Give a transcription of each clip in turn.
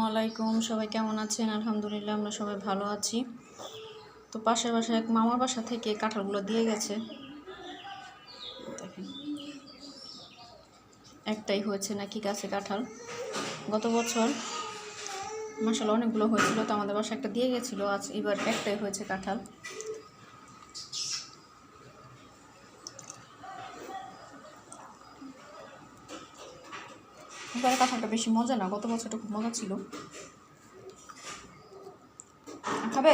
আলাইকুম, সবাই কেমন আছেন? আলহামদুলিল্লাহ আমরা সবাই ভালো আছি। তো পাশের বাসায় এক মামার বাসা থেকে কাঁঠালগুলো দিয়ে গেছে। দেখেন একটাই হয়েছে নাকি গাছে কাঁঠাল। গত বছর মাশাআল্লাহ অনেকগুলো হয়েছিল, তো আমাদের বাসায় একটা দিয়ে গেছিলো। আজ এবার একটাই হয়েছে কাঁঠাল। এবারে কাঁঠালটা বেশি মজা না, গত বছরটা খুব মজা ছিল। খাবে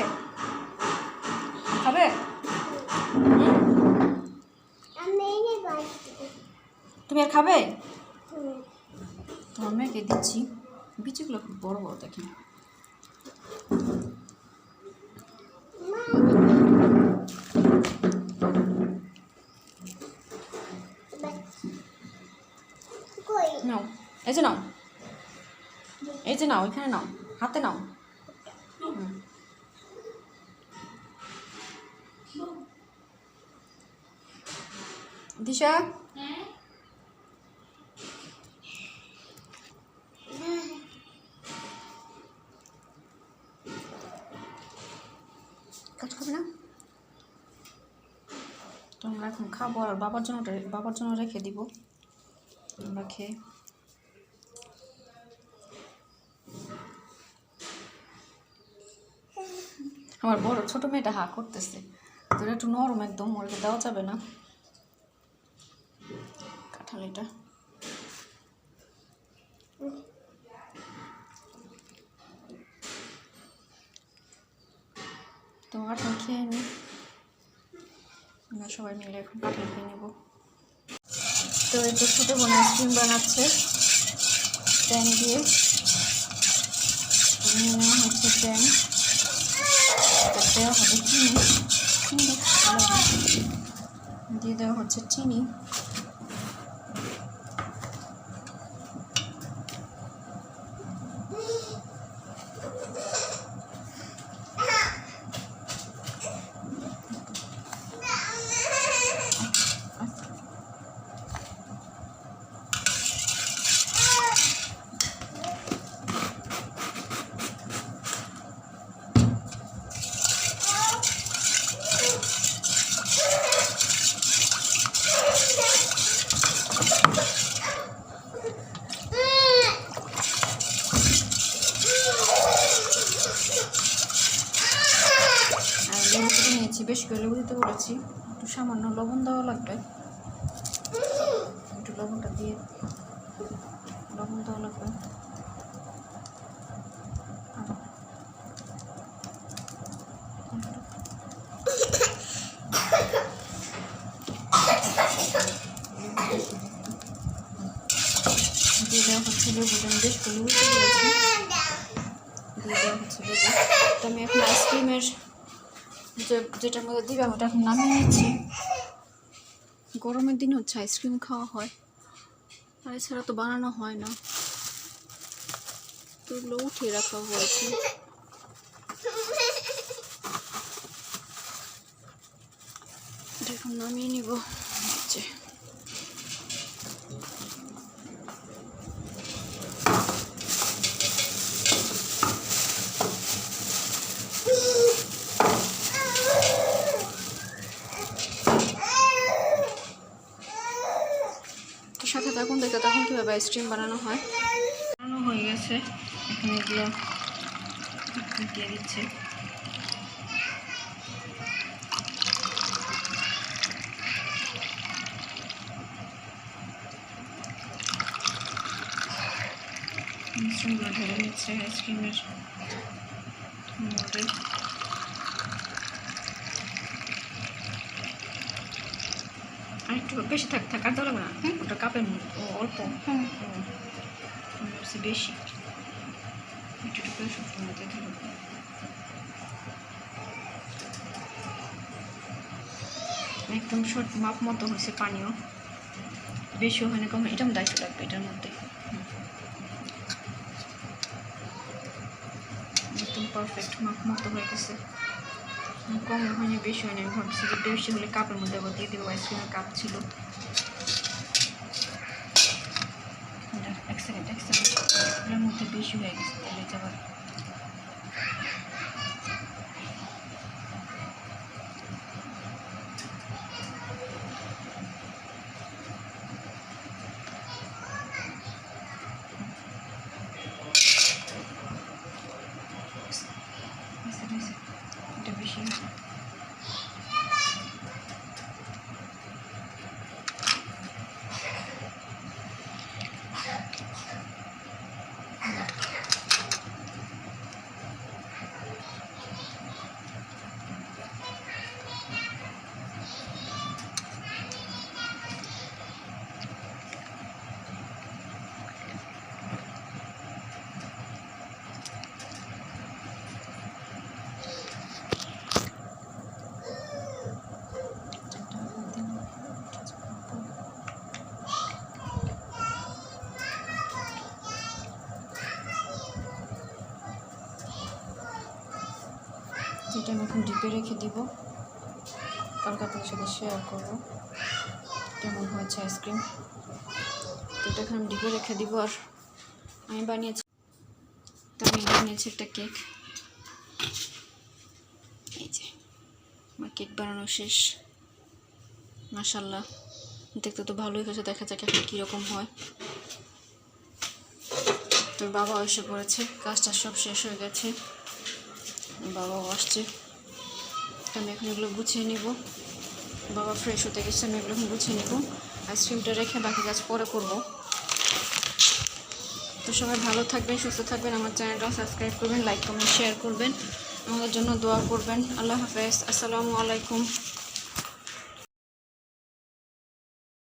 খাবে তুমি আর খাবে? তোমার মেয়েকে দিচ্ছি। বিচিগুলো খুব বড় বড় দেখেন। নাও, এই যে নাও, এই যে নাও, এখানে নাও, হাতে নাও। দিশা কাজ খাবে না? তোমরা এখন খাবো, আর বাবার জন্য রেখে দিব আমরা খেয়ে। আমার বড় ছোট মেয়েটা হা করতেছে, তোর একটু নরম একদম, ওকে দেওয়া যাবে না কাঁঠাল এটা। তো কাঁঠাল খেয়ে নি, আমরা সবাই মিলে এখন কাঁঠাল খেয়ে নেব। তো এই তো ছোটো বোন আইসক্রিম বানাচ্ছে প্যান দিয়ে। নেওয়া হচ্ছে প্যান, দেওয়া হবে চিনি, দিয়ে দেওয়া হচ্ছে চিনি। নিয়েছি, বেশি করে লেবু দিতে বলেছি, একটু সামান্য লবণ দেওয়া লাগবে, একটু লবণটা দিয়ে লবণ দেওয়া লাগবে। দিয়ে দেওয়া হচ্ছে লেবু, আমি বেশ করে লেবু দিতে বলেছি, দিয়ে দেওয়া হচ্ছে লেবু। তো আমি এখন আইসক্রিমের যেটার মধ্যে দিবে ওটা এখন নামিয়ে নিচ্ছি। গরমের দিন হচ্ছে আইসক্রিম খাওয়া হয়, আর এছাড়া তো বানানো হয় না, তো এগুলো উঠিয়ে রাখা হয়েছে। এটা এখন নামিয়ে নিব। সাথে তখন দেখতে তখন কীভাবে আইসক্রিম বানানো হয়। বানানো হয়ে গেছে, এখন এগুলো দিয়ে দিচ্ছে। মিশ্রণগুলো ঢেলে নিচ্ছে আইসক্রিমের মধ্যে। আর একটু বেশি থাক আর দেওয়া লাগবে না, ওটা কাপের মধ্যে অল্প, বেশি একটু করে শুকনো মধ্যে দিল। একদম শর্ট মাপ মতো হয়েছে, পানিও বেশিও হয় না, কম, এটা দায়িত্ব লাগবে এটার মধ্যে। একদম পারফেক্ট মাপ মতো হয়ে গেছে, কম হয়নি বেশি হয়নি। আমি ভাবছি যে বেশি হলে কাপের মধ্যে আবার দিয়ে দেবো, আইসক্রিমের কাপ ছিল। এক সেকেন্ড এর মধ্যে বেশি হয়ে গেছে, তাহলে বুঝতে পারে। এটা বেশি যেটা আমি এখন ডিপে রেখে দিব, কালকে আপনাদের সাথে শেয়ার করবো কেমন হয়েছে আইসক্রিম। তো এটা এখন আমি ডিপে রেখে দিব। আর আমি বানিয়েছি একটা কেক। এই যে আমার কেক বানানো শেষ। মাশাআল্লাহ, দেখতে তো ভালোই হয়েছে, দেখা যাক এখন কীরকম হয়। তোর বাবা এসে পড়েছে, কাজটা সব শেষ হয়ে গেছে, বাবাও আসছে। আমি এখন এগুলো গুছিয়ে নিব। বাবা ফ্রেশ হতে গেছে, আমি এগুলো এখন গুছিয়ে নিব। আইসক্রিমটা রেখে বাকি কাজ পরে করব। তো সবাই ভালো থাকবেন, সুস্থ থাকবেন, আমার চ্যানেলটা সাবস্ক্রাইব করবেন, লাইক কমেন্ট শেয়ার করবেন, আমাদের জন্য দোয়া করবেন। আল্লাহ হাফেজ, আসসালামু আলাইকুম।